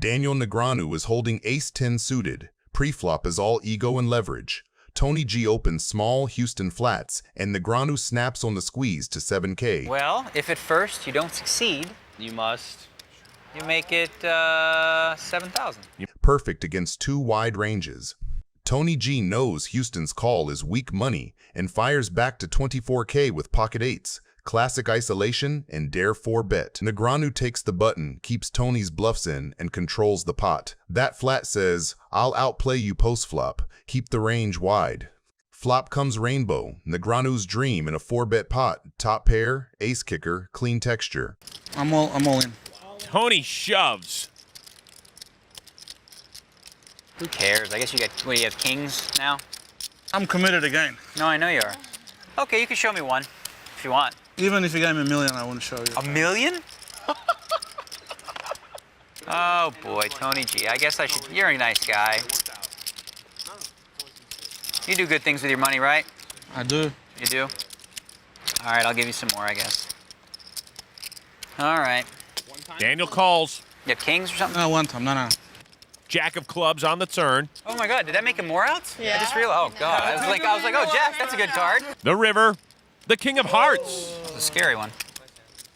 Daniel Negreanu is holding ace-10 suited. Pre-flop is all ego and leverage. Tony G opens small Houston flats, and Negreanu snaps on the squeeze to 7K. Well, if at first you don't succeed, You must. you make it 7,000. Perfect against two wide ranges. Tony G knows Houston's call is weak money and fires back to 24K with pocket eights, classic isolation, and dare 4-bet. Negreanu takes the button, keeps Tony's bluffs in, and controls the pot. That flat says, I'll outplay you post-flop, keep the range wide. Flop comes rainbow, Negreanu's dream in a 4-bet pot, top pair, ace kicker, clean texture. I'm all in. Tony shoves. Who cares? I guess you got, what, you have kings now? I'm committed again. No, I know you are. Okay, you can show me one if you want. Even if you gave me $1 million, I wouldn't show you. $1 million? Oh boy, Tony G. I guess I should. You're a nice guy. You do good things with your money, right? I do. You do? All right, I'll give you some more, I guess. All right. Daniel calls. You have kings or something? No, one time. No. Jack of clubs on the turn. Oh my God, did that make him more outs? Yeah. I just realized. Oh God, I was like, oh Jack, that's a good card. The river. The king of hearts. It's a scary one.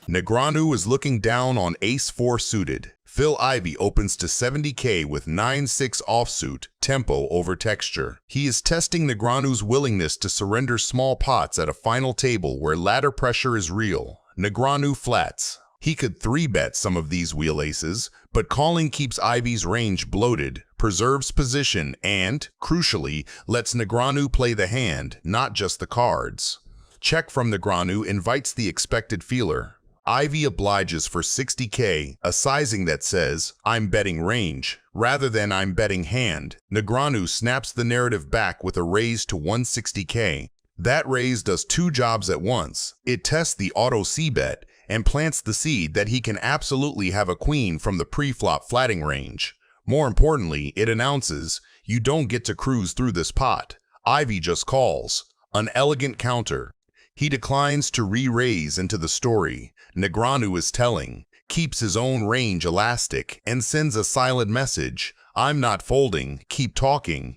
Negreanu is looking down on ace-4 suited. Phil Ivey opens to 70K with 9-6 offsuit, tempo over texture. He is testing Negreanu's willingness to surrender small pots at a final table where ladder pressure is real. Negreanu flats. He could 3-bet some of these wheel aces, but calling keeps Ivey's range bloated, preserves position, and, crucially, lets Negreanu play the hand, not just the cards. Check from Negreanu invites the expected feeler. Ivey obliges for 60K, a sizing that says, I'm betting range, rather than I'm betting hand. Negreanu snaps the narrative back with a raise to 160K. That raise does two jobs at once. It tests the auto C-bet and plants the seed that he can absolutely have a queen from the pre-flop flatting range. More importantly, it announces, you don't get to cruise through this pot. Ivey just calls. An elegant counter. He declines to re-raise into the story. Negreanu is telling, keeps his own range elastic, and sends a silent message, I'm not folding, keep talking.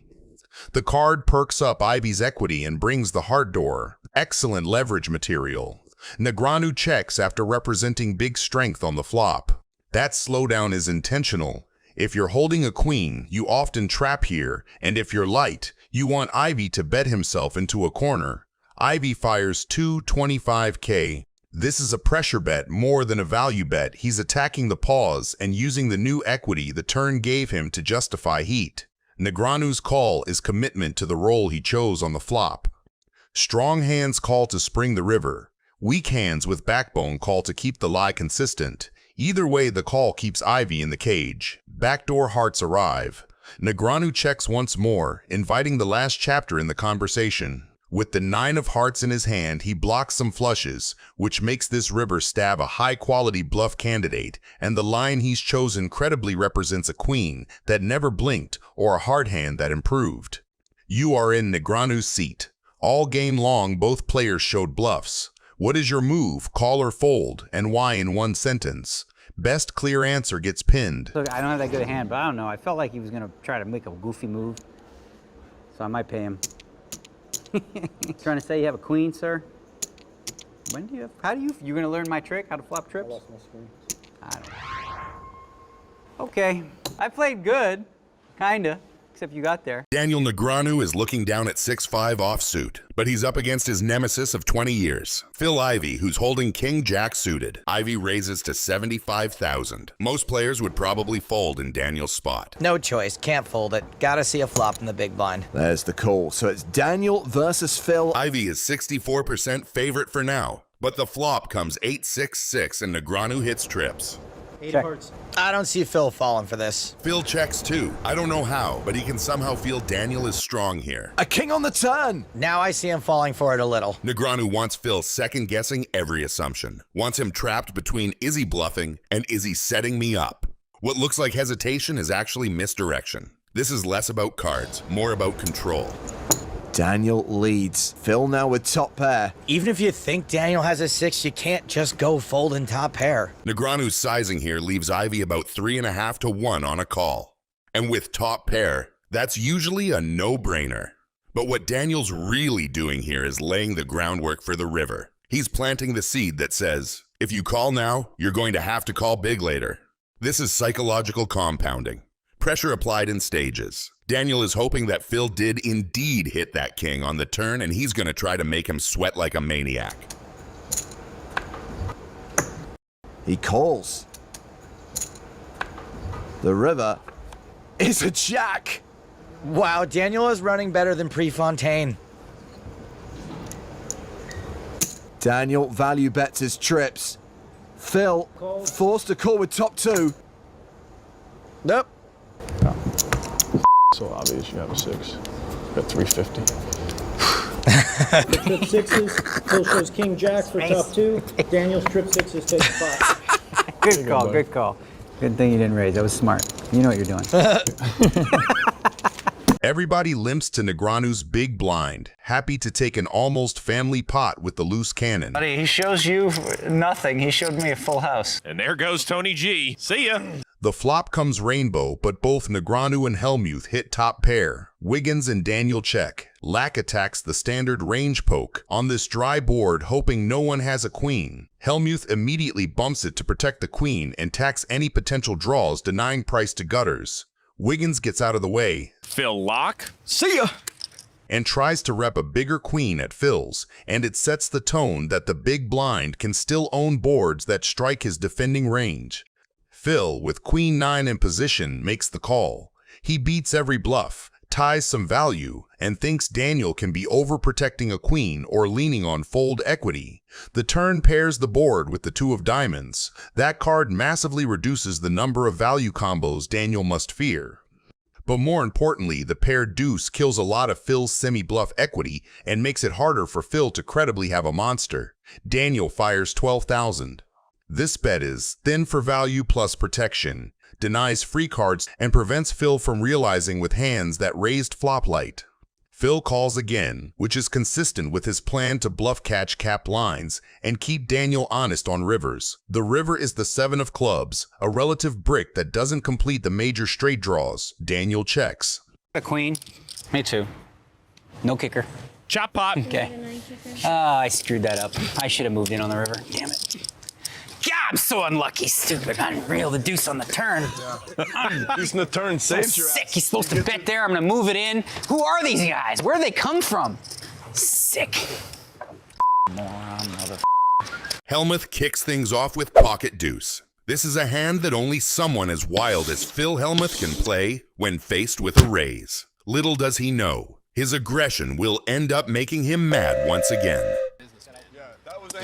The card perks up Ivey's equity and brings the heart door. Excellent leverage material. Negreanu checks after representing big strength on the flop. That slowdown is intentional. If you're holding a queen, you often trap here, and if you're light, you want Ivey to bet himself into a corner. Ivey fires 225K. This is a pressure bet more than a value bet. He's attacking the pause and using the new equity the turn gave him to justify heat. Negreanu's call is commitment to the role he chose on the flop. Strong hands call to spring the river. Weak hands with backbone call to keep the lie consistent. Either way, the call keeps Ivey in the cage. Backdoor hearts arrive. Negreanu checks once more, inviting the last chapter in the conversation. With the 9 of hearts in his hand, he blocks some flushes, which makes this river stab a high-quality bluff candidate, and the line he's chosen credibly represents a queen that never blinked or a hard hand that improved. You are in Negreanu's seat. All game long, both players showed bluffs. What is your move, call or fold, and why in one sentence? Best clear answer gets pinned. Look, I don't have that good a hand, but I don't know. I felt like he was going to try to make a goofy move, so I might pay him. Trying to say you have a queen, sir? When do you have, how do you, you're going to learn my trick, how to flop trips? I lost my screen. I don't know. Okay, I played good, kinda. Except you got there. Daniel Negreanu is looking down at 6-5 offsuit, but he's up against his nemesis of 20 years, Phil Ivey, who's holding King-Jack suited. Ivey raises to 75,000. Most players would probably fold in Daniel's spot. No choice, can't fold it. Gotta see a flop in the big blind. There's the call. So it's Daniel versus Phil. Ivey is 64% favorite for now, but the flop comes 8-6-6 and Negreanu hits trips. I don't see Phil falling for this. Phil checks too. I don't know how, but he can somehow feel Daniel is strong here. A king on the turn. Now I see him falling for it a little. Negreanu wants Phil second-guessing every assumption. Wants him trapped between is he bluffing and is he setting me up? What looks like hesitation is actually misdirection. This is less about cards, more about control. Daniel leads. Phil now with top pair. Even if you think Daniel has a 6, you can't just go folding top pair. Negreanu's sizing here leaves Ivey about 3.5 to 1 on a call. And with top pair, that's usually a no-brainer. But what Daniel's really doing here is laying the groundwork for the river. He's planting the seed that says, if you call now, you're going to have to call big later. This is psychological compounding. Pressure applied in stages. Daniel is hoping that Phil did indeed hit that king on the turn, and he's going to try to make him sweat like a maniac. He calls. The river is a jack. Wow, Daniel is running better than Prefontaine. Daniel value bets his trips. Phil forced to call with top 2. Nope. So obvious you have a 6. Got 350. Trip sixes. Phil shows king jack for top 2. Daniel's trip sixes takes 5. Good call, good call. Good thing you didn't raise. That was smart. You know what you're doing. Everybody limps to Negreanu's big blind, happy to take an almost family pot with the loose cannon. Buddy, he shows you nothing. He showed me a full house. And there goes Tony G. See ya. The flop comes rainbow, but both Negreanu and Hellmuth hit top pair. Wiggins and Daniel check. Lack attacks the standard range poke on this dry board, hoping no one has a queen. Hellmuth immediately bumps it to protect the queen and tacks any potential draws, denying price to gutters. Wiggins gets out of the way. Phil lock. See ya. And tries to rep a bigger queen at Phil's, and it sets the tone that the big blind can still own boards that strike his defending range. Phil, with queen 9 in position, makes the call. He beats every bluff, ties some value, and thinks Daniel can be overprotecting a queen or leaning on fold equity. The turn pairs the board with the 2 of diamonds. That card massively reduces the number of value combos Daniel must fear. But more importantly, the pair deuce kills a lot of Phil's semi-bluff equity and makes it harder for Phil to credibly have a monster. Daniel fires 12,000. This bet is thin for value plus protection, denies free cards, and prevents Phil from realizing with hands that raised flop light. Phil calls again, which is consistent with his plan to bluff catch cap lines and keep Daniel honest on rivers. The river is the 7 of clubs, a relative brick that doesn't complete the major straight draws. Daniel checks. A queen. Me too. No kicker. Chop pot. Okay. I screwed that up. I should have moved in on the river. Damn it. God, I'm so unlucky. Stupid. Unreal. The deuce on the turn. Deuce on the turn saves your Sick. He's supposed to bet there. I'm going to move it in. Who are these guys? Where do they come from? Sick. Moron, mother. Hellmuth kicks things off with pocket deuce. This is a hand that only someone as wild as Phil Hellmuth can play when faced with a raise. Little does he know, his aggression will end up making him mad once again.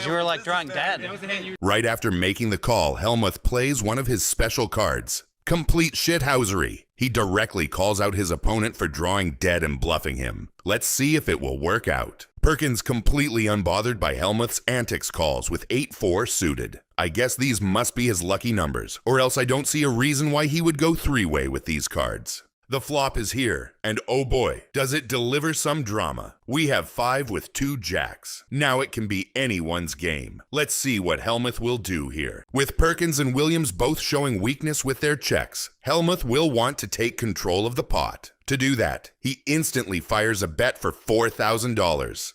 You were like drawing dead. Right after making the call, Hellmuth plays one of his special cards. Complete shithousery. He directly calls out his opponent for drawing dead and bluffing him. Let's see if it will work out. Perkins completely unbothered by Hellmuth's antics calls with 8-4 suited. I guess these must be his lucky numbers, or else I don't see a reason why he would go three-way with these cards. The flop is here, and oh boy, does it deliver some drama. We have 5 with 2 jacks. Now it can be anyone's game. Let's see what Hellmuth will do here. With Perkins and Williams both showing weakness with their checks, Hellmuth will want to take control of the pot. To do that, he instantly fires a bet for $4,000.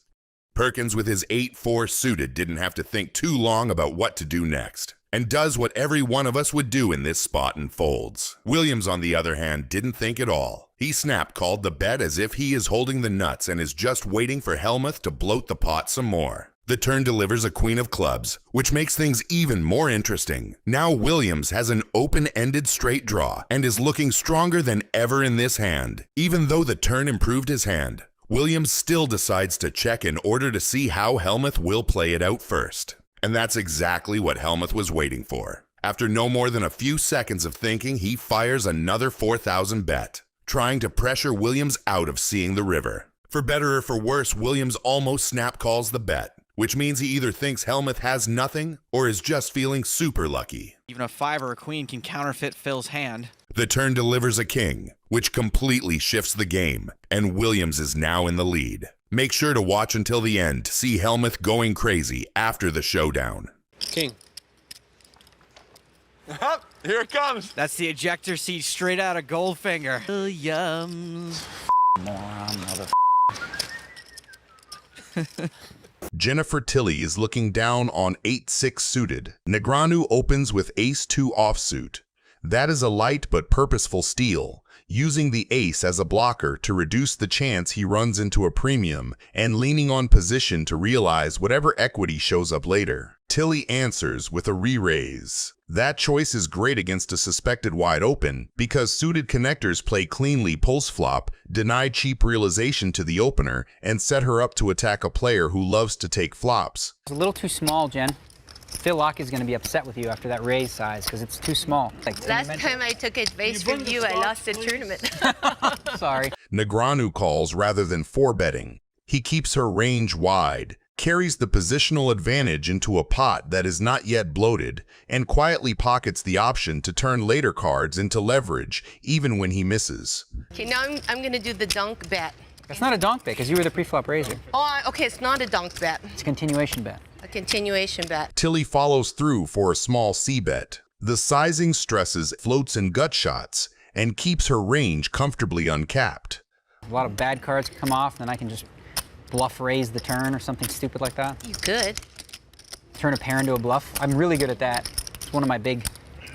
Perkins with his 8-4 suited didn't have to think too long about what to do next, and does what every one of us would do in this spot and folds. Williams, on the other hand, didn't think at all. He snap-called the bet as if he is holding the nuts and is just waiting for Hellmuth to bloat the pot some more. The turn delivers a queen of clubs, which makes things even more interesting. Now Williams has an open-ended straight draw and is looking stronger than ever in this hand. Even though the turn improved his hand, Williams still decides to check in order to see how Hellmuth will play it out first. And that's exactly what Hellmuth was waiting for. After no more than a few seconds of thinking, he fires another 4,000 bet, trying to pressure Williams out of seeing the river. For better or for worse, Williams almost snap calls the bet, which means he either thinks Hellmuth has nothing or is just feeling super lucky. Even a 5 or a queen can counterfeit Phil's hand. The turn delivers a king, which completely shifts the game, and Williams is now in the lead. Make sure to watch until the end to see Hellmuth going crazy after the showdown. King. Here it comes. That's the ejector seat straight out of Goldfinger. Williams. Moron, mother. Jennifer Tilly is looking down on 8-6 suited. Negreanu opens with ace-2 offsuit. That is a light but purposeful steal, using the ace as a blocker to reduce the chance he runs into a premium and leaning on position to realize whatever equity shows up later. Tilly answers with a re-raise. That choice is great against a suspected wide open because suited connectors play cleanly post-flop, deny cheap realization to the opener, and set her up to attack a player who loves to take flops. It's a little too small, Jen. Phil Ivey is going to be upset with you after that raise size because it's too small. Last time I took advice from you, I lost the tournament. Sorry. Negreanu calls rather than 4-betting. He keeps her range wide, carries the positional advantage into a pot that is not yet bloated, and quietly pockets the option to turn later cards into leverage, even when he misses. Okay, now I'm going to do the dunk bet. It's not a donk bet because you were the pre-flop raiser. Oh, okay, it's not a dunk bet. It's a continuation bet. A continuation bet. Tilly follows through for a small C-bet. The sizing stresses floats and gut shots and keeps her range comfortably uncapped. A lot of bad cards come off, and then I can just bluff raise the turn or something stupid like that. You could. Turn a pair into a bluff. I'm really good at that. It's one of my big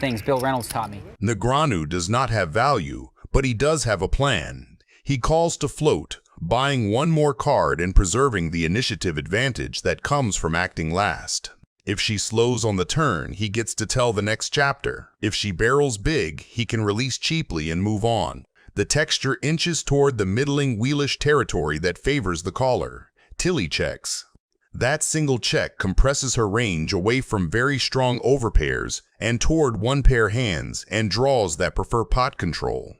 things Bill Reynolds taught me. Negreanu does not have value, but he does have a plan. He calls to float, buying one more card and preserving the initiative advantage that comes from acting last. If she slows on the turn, he gets to tell the next chapter. If she barrels big, he can release cheaply and move on. The texture inches toward the middling wheelish territory that favors the caller. Tilly checks. That single check compresses her range away from very strong overpairs and toward one-pair hands and draws that prefer pot control.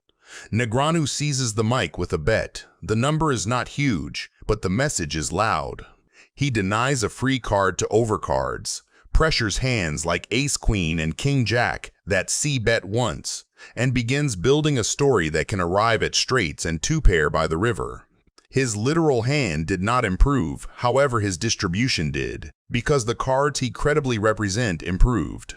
Negreanu seizes the mic with a bet. The number is not huge, but the message is loud. He denies a free card to overcards, pressures hands like ace-queen and king-jack that C-bet once, and begins building a story that can arrive at straights and two-pair by the river. His literal hand did not improve, however his distribution did, because the cards he credibly represent improved.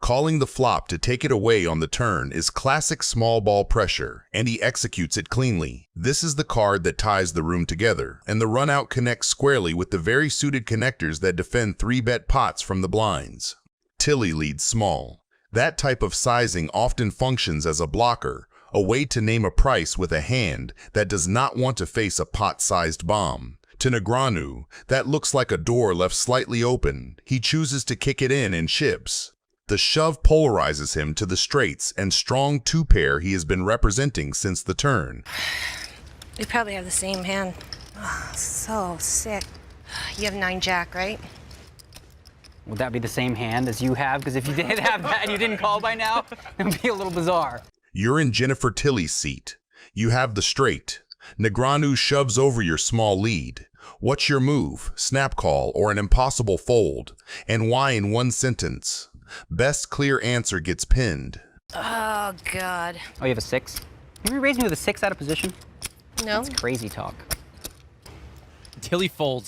Calling the flop to take it away on the turn is classic small ball pressure, and he executes it cleanly. This is the card that ties the room together, and the run-out connects squarely with the very suited connectors that defend 3-bet pots from the blinds. Tilly leads small. That type of sizing often functions as a blocker, a way to name a price with a hand that does not want to face a pot-sized bomb. To Negreanu, that looks like a door left slightly open. He chooses to kick it in and chips. The shove polarizes him to the straights and strong two-pair he has been representing since the turn. We probably have the same hand. Oh, so sick. You have 9-jack, right? Would that be the same hand as you have? Because if you did have that and you didn't call by now, it would be a little bizarre. You're in Jennifer Tilly's seat. You have the straight. Negreanu shoves over your small lead. What's your move, snap call, or an impossible fold? And why in one sentence? Best clear answer gets pinned. Oh, God. Oh, you have a 6? You raised me with a 6 out of position? No. That's crazy talk. Tilly folds.